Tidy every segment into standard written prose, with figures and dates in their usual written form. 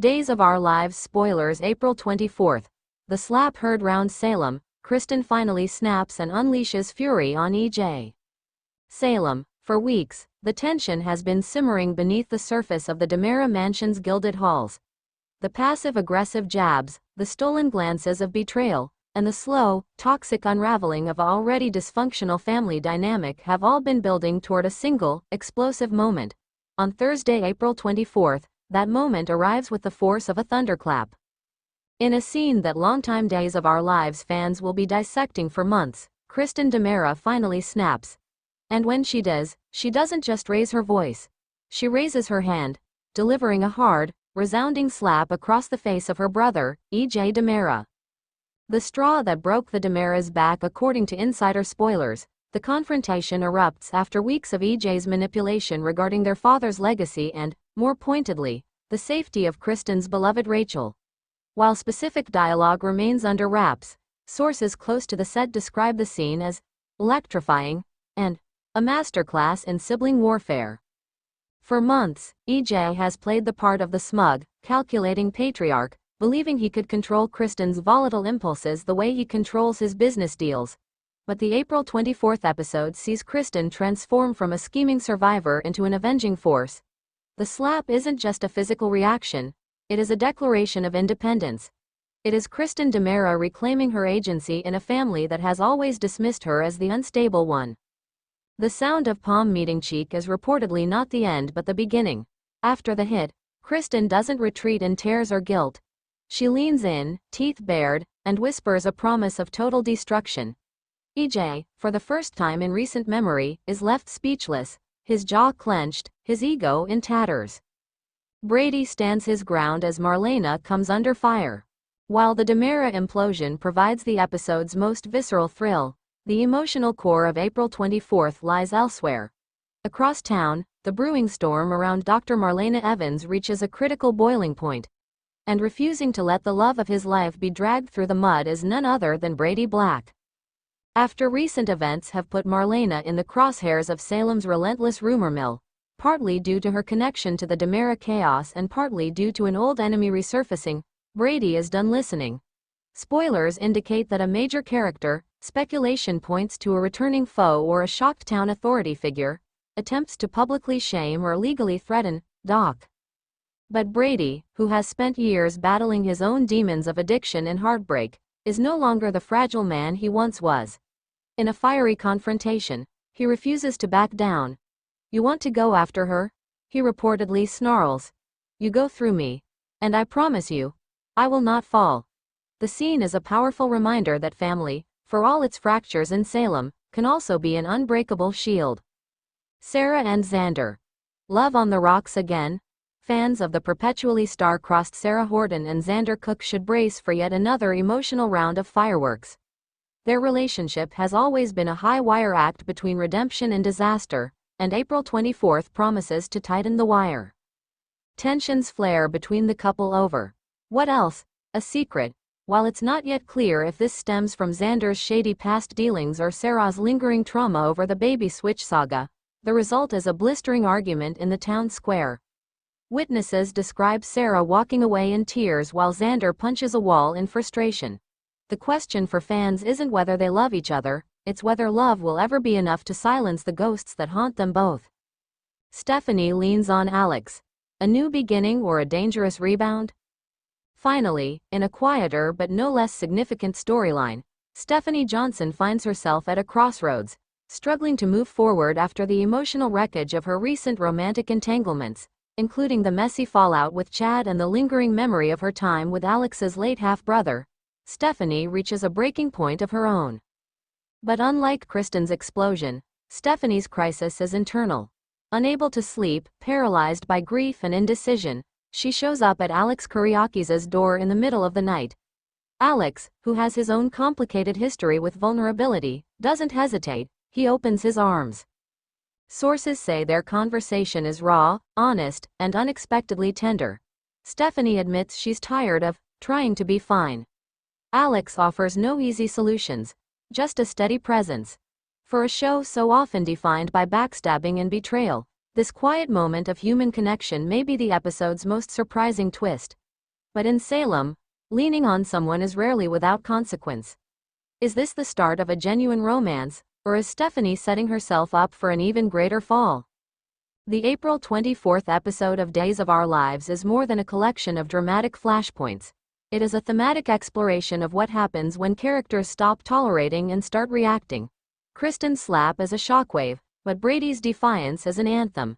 Days of Our Lives spoilers April 24th. The slap heard round Salem, Kristen finally snaps and unleashes fury on EJ. Salem. For weeks, the tension has been simmering beneath the surface of the DiMera mansion's gilded halls. The passive-aggressive jabs, the stolen glances of betrayal, and the slow, toxic unraveling of an already dysfunctional family dynamic have all been building toward a single, explosive moment. On Thursday, April 24th, that moment arrives with the force of a thunderclap. In a scene that longtime Days of Our Lives fans will be dissecting for months, Kristen DiMera finally snaps. And when she does, she doesn't just raise her voice. She raises her hand, delivering a hard, resounding slap across the face of her brother, EJ DiMera. The straw that broke the DiMera's back. According to insider spoilers, the confrontation erupts after weeks of EJ's manipulation regarding their father's legacy and, more pointedly, the safety of Kristen's beloved Rachel. While specific dialogue remains under wraps, sources close to the set describe the scene as electrifying and a masterclass in sibling warfare. For months, EJ has played the part of the smug, calculating patriarch, believing he could control Kristen's volatile impulses the way he controls his business deals. But the April 24th episode sees Kristen transform from a scheming survivor into an avenging force. The slap isn't just a physical reaction, it is a declaration of independence. It is Kristen DiMera reclaiming her agency in a family that has always dismissed her as the unstable one. The sound of palm meeting cheek is reportedly not the end but the beginning. After the hit, Kristen doesn't retreat in tears or guilt. She leans in, teeth bared, and whispers a promise of total destruction. EJ, for the first time in recent memory, is left speechless, his jaw clenched, his ego in tatters. Brady stands his ground as Marlena comes under fire. While the DiMera implosion provides the episode's most visceral thrill, the emotional core of April 24th lies elsewhere. Across town, the brewing storm around Dr. Marlena Evans reaches a critical boiling point. And refusing to let the love of his life be dragged through the mud is none other than Brady Black. After recent events have put Marlena in the crosshairs of Salem's relentless rumor mill, partly due to her connection to the DiMera chaos and partly due to an old enemy resurfacing, Brady is done listening. Spoilers indicate that a major character, speculation points to a returning foe or a shocked town authority figure, attempts to publicly shame or legally threaten Doc. But Brady, who has spent years battling his own demons of addiction and heartbreak, is no longer the fragile man he once was. In a fiery confrontation, he refuses to back down. "You want to go after her?" he reportedly snarls. "You go through me. And I promise you, I will not fall." The scene is a powerful reminder that family, for all its fractures in Salem, can also be an unbreakable shield. Sarah and Xander. Love on the rocks again? Fans of the perpetually star-crossed Sarah Horton and Xander Cook should brace for yet another emotional round of fireworks. Their relationship has always been a high-wire act between redemption and disaster, and April 24th promises to tighten the wire. Tensions flare between the couple over what else? A secret. While it's not yet clear if this stems from Xander's shady past dealings or Sarah's lingering trauma over the baby switch saga, the result is a blistering argument in the town square. Witnesses describe Sarah walking away in tears while Xander punches a wall in frustration. The question for fans isn't whether they love each other, it's whether love will ever be enough to silence the ghosts that haunt them both. Stephanie leans on Alex. A new beginning or a dangerous rebound? Finally, in a quieter but no less significant storyline, Stephanie Johnson finds herself at a crossroads, struggling to move forward after the emotional wreckage of her recent romantic entanglements, including the messy fallout with Chad and the lingering memory of her time with Alex's late half-brother. Stephanie reaches a breaking point of her own. But unlike Kristen's explosion, Stephanie's crisis is internal. Unable to sleep, paralyzed by grief and indecision, she shows up at Alex Kyriakis's door in the middle of the night. Alex, who has his own complicated history with vulnerability, doesn't hesitate, he opens his arms. Sources say their conversation is raw, honest, and unexpectedly tender. Stephanie admits she's tired of trying to be fine. Alex offers no easy solutions, just a steady presence. For a show so often defined by backstabbing and betrayal, this quiet moment of human connection may be the episode's most surprising twist. But in Salem, leaning on someone is rarely without consequence. Is this the start of a genuine romance, or is Stephanie setting herself up for an even greater fall? The April 24th episode of Days of Our Lives is more than a collection of dramatic flashpoints. It is a thematic exploration of what happens when characters stop tolerating and start reacting. Kristen's slap is a shockwave, but Brady's defiance is an anthem.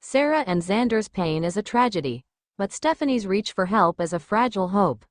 Sarah and Xander's pain is a tragedy, but Stephanie's reach for help is a fragile hope.